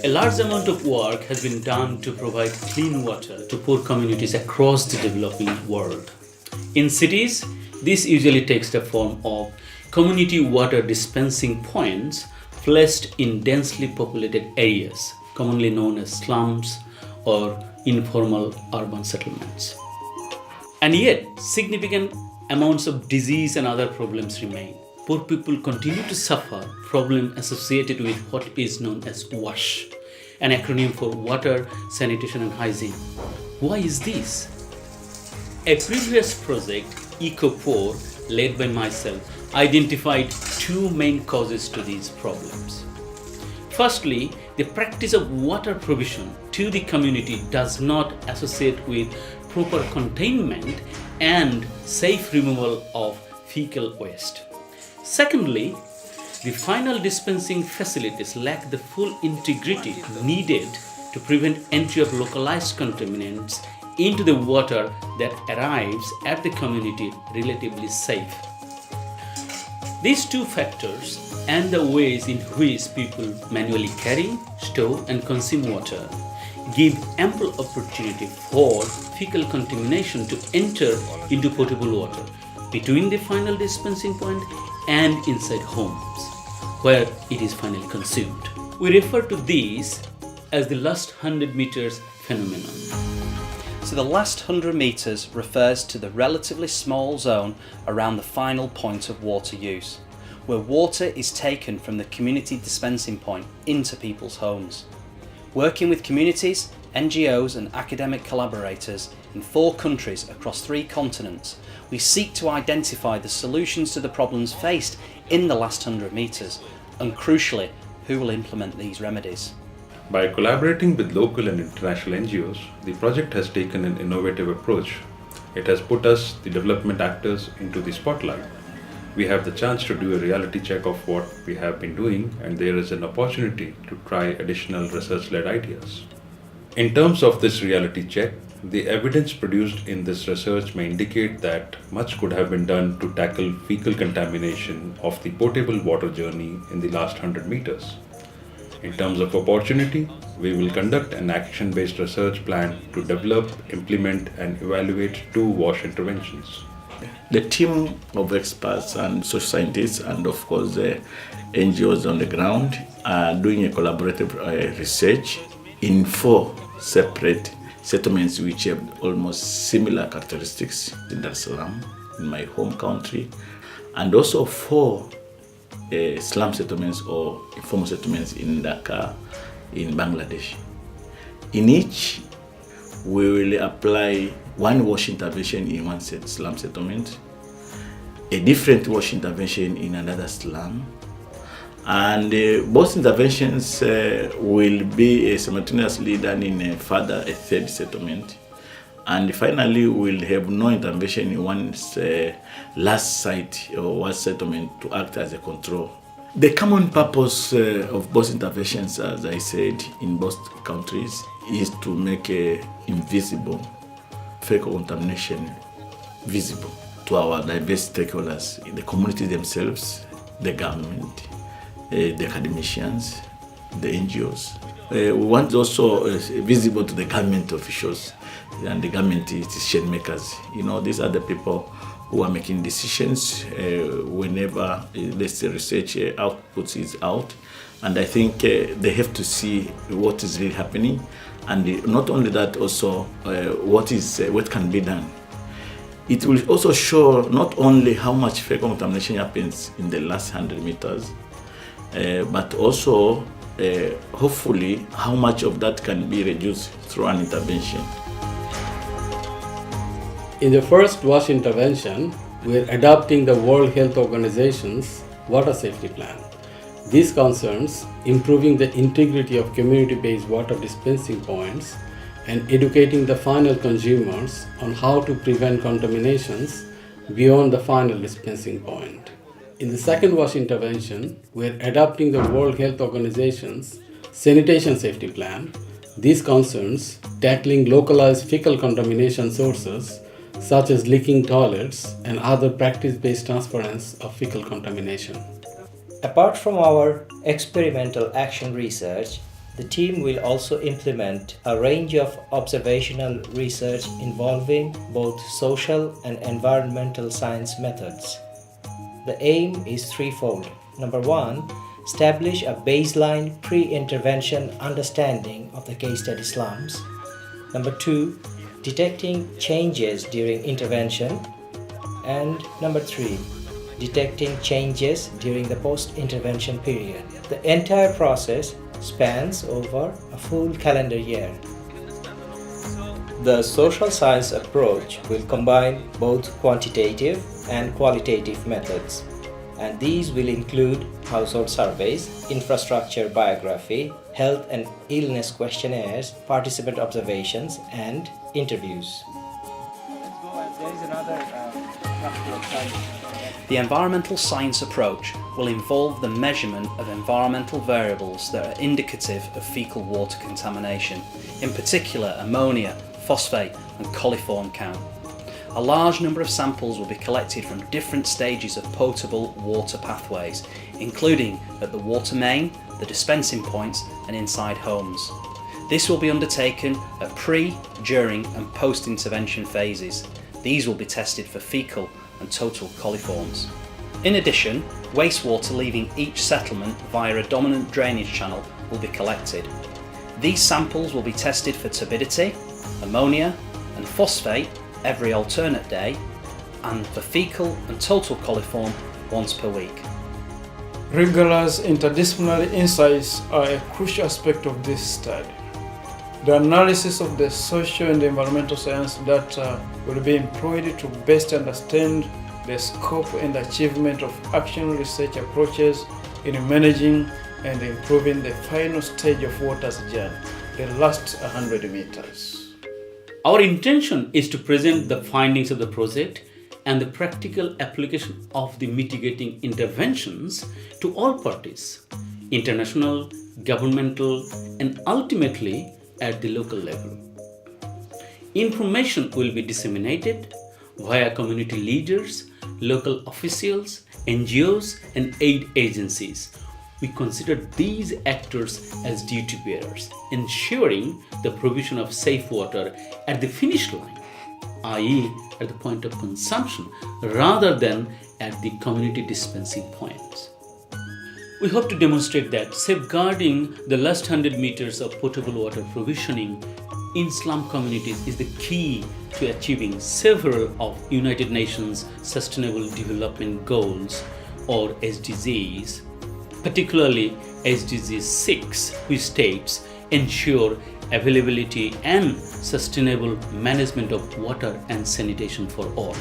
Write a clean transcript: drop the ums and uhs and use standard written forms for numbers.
A large amount of work has been done to provide clean water to poor communities across the developing world. In cities, this usually takes the form of community water dispensing points placed in densely populated areas, commonly known as slums or informal urban settlements. And yet, significant amounts of disease and other problems remain. Poor people continue to suffer problems associated with what is known as WASH, an acronym for Water, Sanitation and Hygiene. Why is this? A previous project, Eco4, led by myself, identified two main causes to these problems. Firstly, the practice of water provision to the community does not associate with proper containment and safe removal of fecal waste. Secondly, the final dispensing facilities lack the full integrity needed to prevent entry of localized contaminants into the water that arrives at the community relatively safe. These two factors and the ways in which people manually carry, store and consume water give ample opportunity for fecal contamination to enter into potable water between the final dispensing point and inside homes, where it is finally consumed. We refer to these as the last 100 meters phenomenon. So the last 100 metres refers to the relatively small zone around the final point of water use, where water is taken from the community dispensing point into people's homes. Working with communities, NGOs and academic collaborators in 4 countries across 3 continents, we seek to identify the solutions to the problems faced in the last 100 metres, and crucially, who will implement these remedies. By collaborating with local and international NGOs, the project has taken an innovative approach. It has put us, the development actors, into the spotlight. We have the chance to do a reality check of what we have been doing, and there is an opportunity to try additional research-led ideas. In terms of this reality check, the evidence produced in this research may indicate that much could have been done to tackle fecal contamination of the potable water journey in the last 100 meters. In terms of opportunity, we will conduct an action-based research plan to develop, implement and evaluate 2 WASH interventions. The team of experts and social scientists and of course the NGOs on the ground are doing a collaborative research in 4 separate settlements which have almost similar characteristics in Dar es Salaam, in my home country, and also 4 slum settlements or informal settlements in Dhaka, in Bangladesh. In each, we will apply 1 WASH intervention in 1 slum settlement, a different WASH intervention in another slum, and both interventions will be simultaneously done in a 3rd settlement, and finally we'll have no intervention in one last site or one settlement to act as a control. The common purpose of both interventions, as I said, in both countries is to make invisible fecal contamination visible to our diverse stakeholders, the community themselves, the government, the academicians, the NGOs. We want also visible to the government officials and the government decision makers. You know, these are the people who are making decisions whenever this research output is out. And I think they have to see what is really happening. And not only that, also what can be done. It will also show not only how much fecal contamination happens in the last 100 meters, but also hopefully how much of that can be reduced through an intervention. In the first WASH intervention, we are adopting the World Health Organization's Water Safety Plan. This concerns improving the integrity of community-based water dispensing points and educating the final consumers on how to prevent contaminations beyond the final dispensing point. In the second WASH intervention, we are adopting the World Health Organization's Sanitation Safety Plan These concerns tackling localized fecal contamination sources such as leaking toilets and other practice-based transference of fecal contamination. Apart from our experimental action research, the team will also implement a range of observational research involving both social and environmental science methods. The aim is threefold. Number one, establish a baseline pre-intervention understanding of the case study slums. Number two, detecting changes during intervention. And number three, detecting changes during the post-intervention period. The entire process spans over a full calendar year. The social science approach will combine both quantitative and qualitative methods, and these will include household surveys, infrastructure biography, health and illness questionnaires, participant observations, and interviews. The environmental science approach will involve the measurement of environmental variables that are indicative of fecal water contamination, in particular ammonia, phosphate and coliform count. A large number of samples will be collected from different stages of potable water pathways, including at the water main, the dispensing points and inside homes. This will be undertaken at pre, during and post-intervention phases. These will be tested for fecal and total coliforms. In addition, wastewater leaving each settlement via a dominant drainage channel will be collected. These samples will be tested for turbidity, ammonia and phosphate every alternate day, and for fecal and total coliform once per week. Rigorous interdisciplinary insights are a crucial aspect of this study. The analysis of the social and environmental science data will be employed to best understand the scope and achievement of action research approaches in managing and improving the final stage of water's journey, the last 100 meters. Our intention is to present the findings of the project and the practical application of the mitigating interventions to all parties, international, governmental, and ultimately at the local level. Information will be disseminated via community leaders, local officials, NGOs, and aid agencies. We consider these actors as duty bearers, ensuring the provision of safe water at the finish line, i.e., at the point of consumption, rather than at the community dispensing points. We hope to demonstrate that safeguarding the last 100 meters of potable water provisioning in slum communities is the key to achieving several of United Nations Sustainable Development Goals, or SDGs, particularly SDG 6, which states ensure availability and sustainable management of water and sanitation for all.